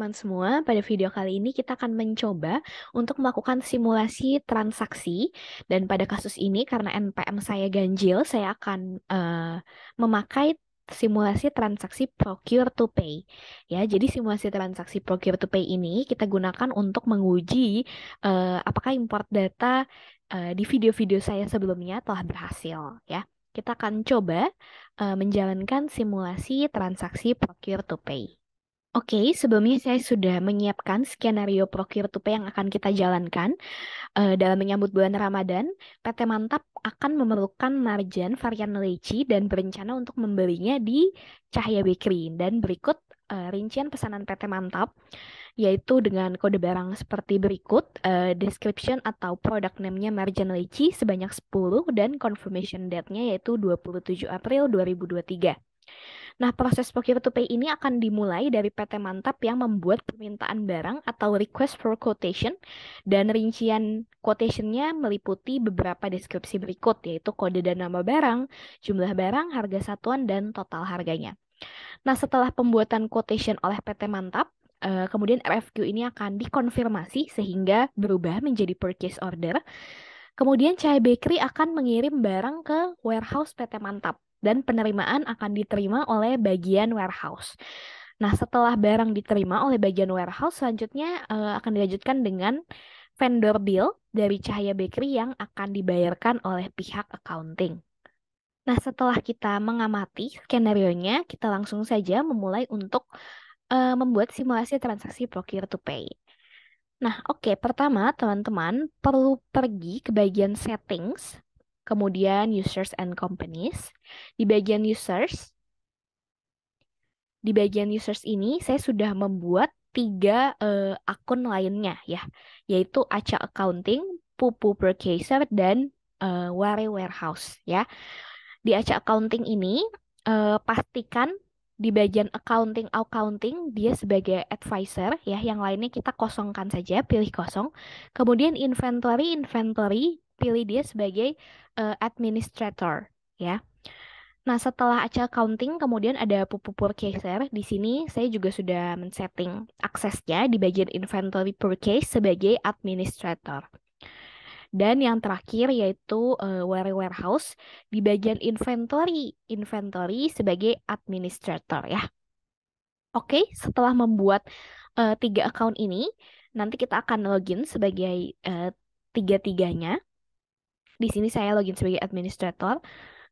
teman-teman semua, pada video kali ini kita akan mencoba untuk melakukan simulasi transaksi. Dan pada kasus ini, karena NPM saya ganjil, saya akan memakai simulasi transaksi procure to pay. Ya, jadi simulasi transaksi procure to pay ini kita gunakan untuk menguji apakah import data di video-video saya sebelumnya telah berhasil. Ya, kita akan coba menjalankan simulasi transaksi procure to pay. Oke, sebelumnya saya sudah menyiapkan skenario procure to pay yang akan kita jalankan. Dalam menyambut bulan Ramadan, PT Mantap akan memerlukan marjan varian leci dan berencana untuk membelinya di Cahaya Bakery. Dan berikut rincian pesanan PT Mantap, yaitu dengan kode barang seperti berikut, description atau product name-nya marjan leci sebanyak 10 dan confirmation date-nya yaitu 27 April 2023. Nah, proses procure to pay ini akan dimulai dari PT Mantap yang membuat permintaan barang atau request for quotation, dan rincian quotation-nya meliputi beberapa deskripsi berikut, yaitu kode dan nama barang, jumlah barang, harga satuan, dan total harganya. Nah, setelah pembuatan quotation oleh PT Mantap, kemudian RFQ ini akan dikonfirmasi sehingga berubah menjadi purchase order. Kemudian Cahaya Bakery akan mengirim barang ke warehouse PT Mantap dan penerimaan akan diterima oleh bagian warehouse. Nah, setelah barang diterima oleh bagian warehouse, selanjutnya akan dilanjutkan dengan vendor bill dari Cahaya Bakery yang akan dibayarkan oleh pihak accounting. Nah, setelah kita mengamati skenario-nya, kita langsung saja memulai untuk membuat simulasi transaksi procure to pay. Nah, oke, pertama teman-teman perlu pergi ke bagian settings, kemudian users and companies. Di bagian users ini saya sudah membuat 3 akun lainnya ya, yaitu Aca Accounting, Pupu Purchaser, dan Ware Warehouse ya. Di Aca Accounting ini pastikan di bagian accounting dia sebagai advisor ya, yang lainnya kita kosongkan saja, pilih kosong. Kemudian inventory pilih dia sebagai administrator ya. Nah, setelah Aca Accounting kemudian ada Pupu Purchaser. Di sini saya juga sudah men-setting aksesnya di bagian inventory purchase sebagai administrator. Dan yang terakhir yaitu Ware Warehouse di bagian inventory sebagai administrator ya. Oke, setelah membuat 3 account ini, nanti kita akan login sebagai tiga-tiganya. Di sini saya login sebagai administrator.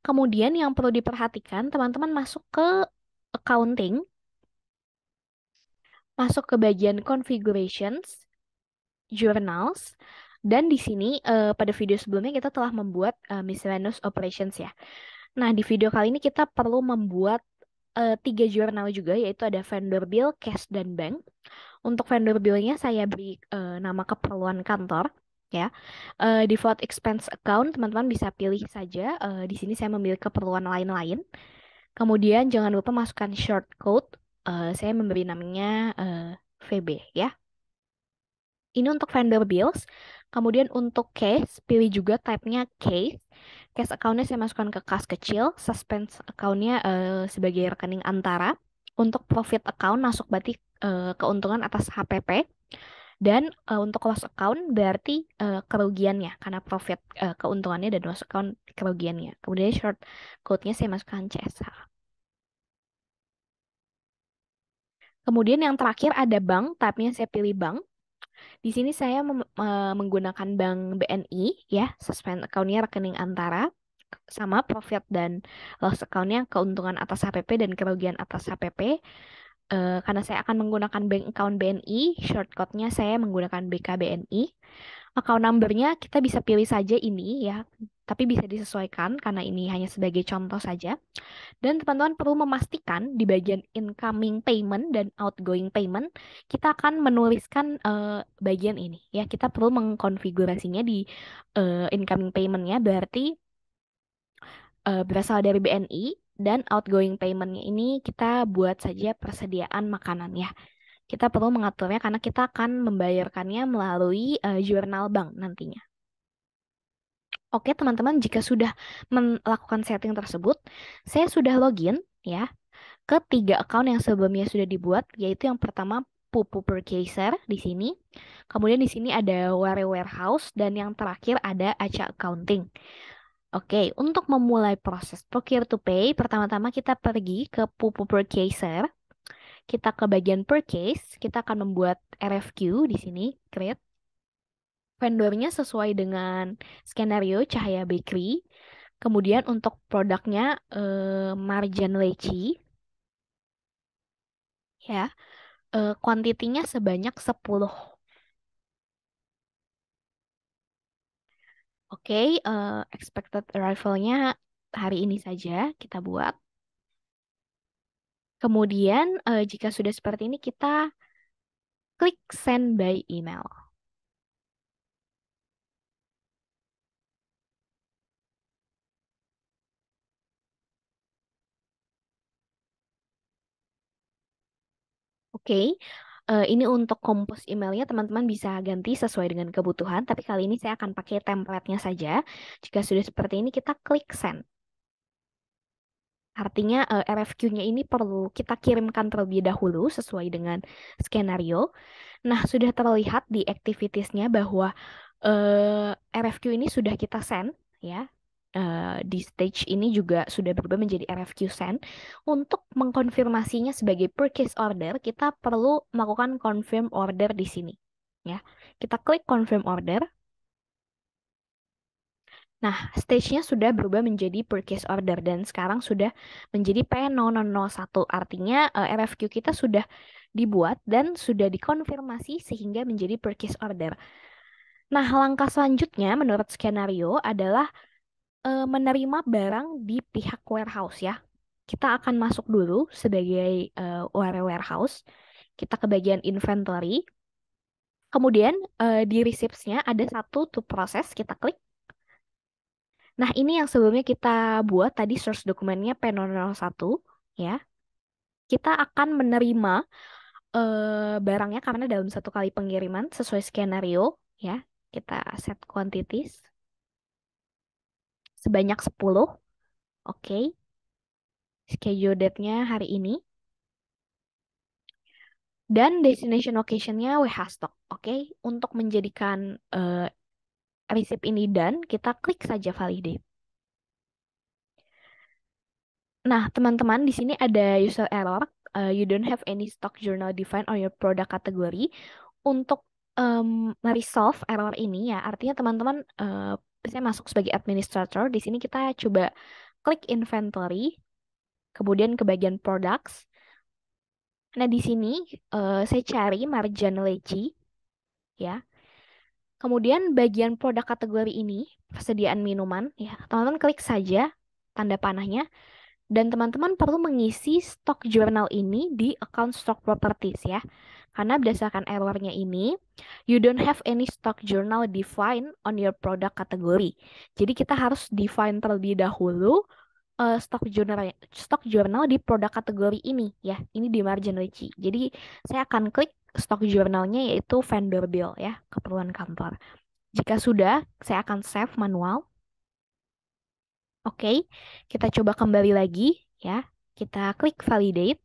Kemudian yang perlu diperhatikan, teman-teman masuk ke accounting, masuk ke bagian configurations, journals, dan di sini pada video sebelumnya kita telah membuat miscellaneous operations ya. Nah, di video kali ini kita perlu membuat 3 jurnal juga, yaitu ada vendor bill, cash, dan bank. Untuk vendor bill-nya saya beri nama keperluan kantor ya. Default expense account teman-teman bisa pilih saja. Di sini saya memilih keperluan lain-lain. Kemudian jangan lupa masukkan short code. Saya memberi namanya VB ya. Ini untuk vendor bills. Kemudian untuk case, pilih juga type-nya case. Case account-nya saya masukkan ke kas kecil. Suspense account-nya sebagai rekening antara. Untuk profit account masuk berarti keuntungan atas HPP. Dan untuk loss account berarti kerugiannya. Karena profit keuntungannya dan loss account kerugiannya. Kemudian short code-nya saya masukkan CSH. Kemudian yang terakhir ada bank. Type-nya saya pilih bank. Di sini saya menggunakan bank BNI ya, suspend account-nya rekening antara, sama profit dan loss account-nya keuntungan atas HPP dan kerugian atas HPP. Karena saya akan menggunakan bank account BNI, shortcut-nya saya menggunakan BKBNI. Account number-nya kita bisa pilih saja ini ya, tapi bisa disesuaikan karena ini hanya sebagai contoh saja. Dan teman-teman perlu memastikan di bagian incoming payment dan outgoing payment, kita akan menuliskan bagian ini. Ya, kita perlu mengkonfigurasinya di incoming payment-nya, berarti berasal dari BNI, dan outgoing payment-nya ini kita buat saja persediaan makanan ya. Kita perlu mengaturnya karena kita akan membayarkannya melalui jurnal bank nantinya. Oke, teman-teman, jika sudah melakukan setting tersebut, saya sudah login ya ke 3 account yang sebelumnya sudah dibuat, yaitu yang pertama Pupu Purchaser di sini. Kemudian di sini ada Ware Warehouse dan yang terakhir ada Aca Accounting. Oke, untuk memulai proses procure to pay, pertama-tama kita pergi ke Pupu Purchaser. Kita ke bagian purchase, kita akan membuat RFQ di sini, create vendornya sesuai dengan skenario Cahaya Bakery. Kemudian untuk produknya Marjan Leci ya. Kuantitinya sebanyak 10. Oke, expected arrival-nya hari ini saja kita buat. Kemudian jika sudah seperti ini kita klik send by email. Oke, ini untuk kompos emailnya teman-teman bisa ganti sesuai dengan kebutuhan, tapi kali ini saya akan pakai template-nya saja. Jika sudah seperti ini, kita klik send. Artinya RFQ-nya ini perlu kita kirimkan terlebih dahulu sesuai dengan skenario. Nah, sudah terlihat di activities-nya bahwa RFQ ini sudah kita send, ya. Di stage ini juga sudah berubah menjadi RFQ send. Untuk mengkonfirmasinya sebagai purchase order, kita perlu melakukan confirm order di sini. Ya, kita klik confirm order. Nah, stage-nya sudah berubah menjadi purchase order dan sekarang sudah menjadi P0001. Artinya RFQ kita sudah dibuat dan sudah dikonfirmasi sehingga menjadi purchase order. Nah, langkah selanjutnya menurut skenario adalah menerima barang di pihak warehouse ya. Kita akan masuk dulu sebagai warehouse. Kita ke bagian inventory. Kemudian di receipts-nya ada satu to proses, kita klik. Nah, ini yang sebelumnya kita buat tadi source dokumennya P001 ya. Kita akan menerima barangnya karena dalam satu kali pengiriman sesuai skenario ya. Kita set quantities sebanyak 10. Oke. Schedule date-nya hari ini. Dan destination location-nya WH Stock. Oke. Untuk menjadikan receipt ini dan kita klik saja validate. Nah, teman-teman, di sini ada user error. You don't have any stock journal defined on your product category. Untuk meresolve error ini ya, artinya teman-teman saya masuk sebagai administrator. Di sini kita coba klik inventory, kemudian ke bagian products. Nah, di sini saya cari marjan leci ya. Kemudian bagian produk kategori ini, persediaan minuman ya. Teman-teman klik saja tanda panahnya. Dan teman-teman perlu mengisi stock journal ini di account stock properties ya. Karena berdasarkan errornya ini, you don't have any stock journal defined on your product category. Jadi kita harus define terlebih dahulu stock journal di produk kategori ini ya. Ini di margin Ricci. Jadi saya akan klik stock journalnya yaitu vendor bill ya, keperluan kantor. Jika sudah, saya akan save manual. Oke, kita coba kembali lagi ya. Kita klik validate,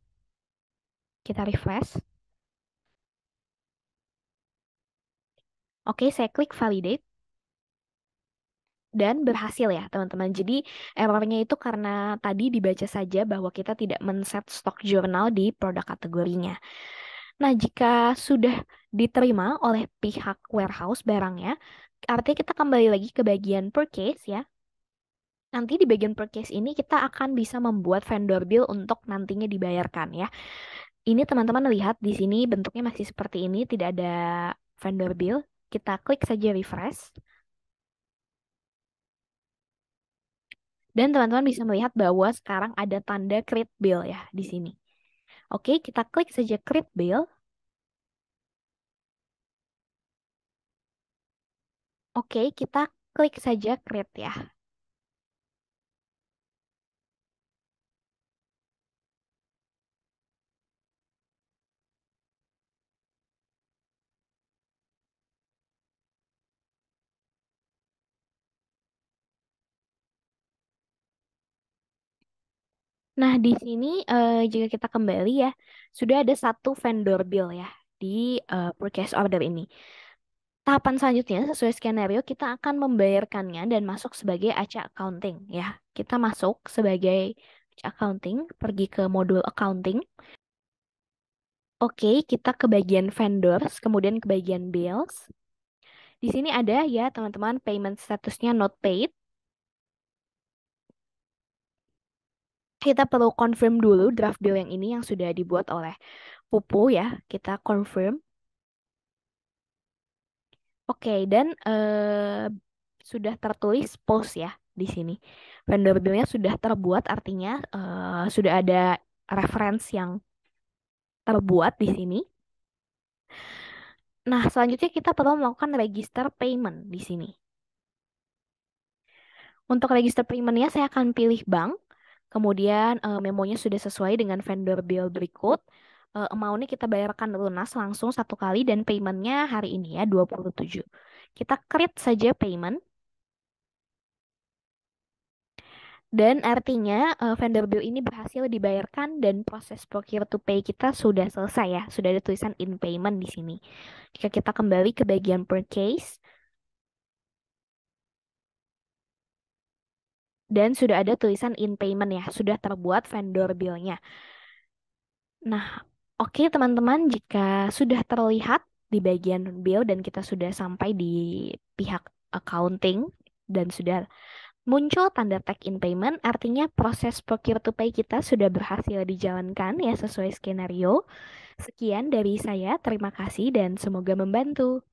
kita refresh. Oke, saya klik validate dan berhasil ya, teman-teman. Jadi errornya itu karena tadi dibaca saja bahwa kita tidak men-set stock journal di produk kategorinya. Nah, jika sudah diterima oleh pihak warehouse barangnya, artinya kita kembali lagi ke bagian purchase ya. Nanti di bagian purchase ini kita akan bisa membuat vendor bill untuk nantinya dibayarkan ya. Ini teman-teman lihat di sini bentuknya masih seperti ini, tidak ada vendor bill. Kita klik saja refresh. Dan teman-teman bisa melihat bahwa sekarang ada tanda create bill ya di sini. Oke, kita klik saja create bill. Oke, kita klik saja create ya. Nah, di sini jika kita kembali ya, sudah ada satu vendor bill ya. di purchase order ini. Tahapan selanjutnya, sesuai skenario, kita akan membayarkannya dan masuk sebagai ACA accounting ya. Kita masuk sebagai ACA accounting, pergi ke modul accounting. Oke, kita ke bagian vendors, kemudian ke bagian bills. Di sini ada ya teman-teman payment statusnya not paid. Kita perlu confirm dulu draft bill yang ini yang sudah dibuat oleh Pupu ya. Kita confirm. Oke, dan sudah tertulis post ya di sini. Vendor billnya sudah terbuat, artinya sudah ada reference yang terbuat di sini. Nah, selanjutnya kita perlu melakukan register payment di sini. Untuk register paymentnya saya akan pilih bank, kemudian memonya sudah sesuai dengan vendor bill berikut. Amount-nya kita bayarkan lunas langsung satu kali dan paymentnya hari ini ya 27. Kita create saja payment. Dan artinya vendor bill ini berhasil dibayarkan dan proses procure to pay kita sudah selesai ya. Sudah ada tulisan in payment di sini. Jika kita kembali ke bagian purchase dan sudah ada tulisan in payment ya, sudah terbuat vendor billnya. Nah, oke teman-teman, jika sudah terlihat di bagian bill dan kita sudah sampai di pihak accounting dan sudah muncul tanda tag in payment, artinya proses procure to pay kita sudah berhasil dijalankan ya sesuai skenario. Sekian dari saya, terima kasih dan semoga membantu.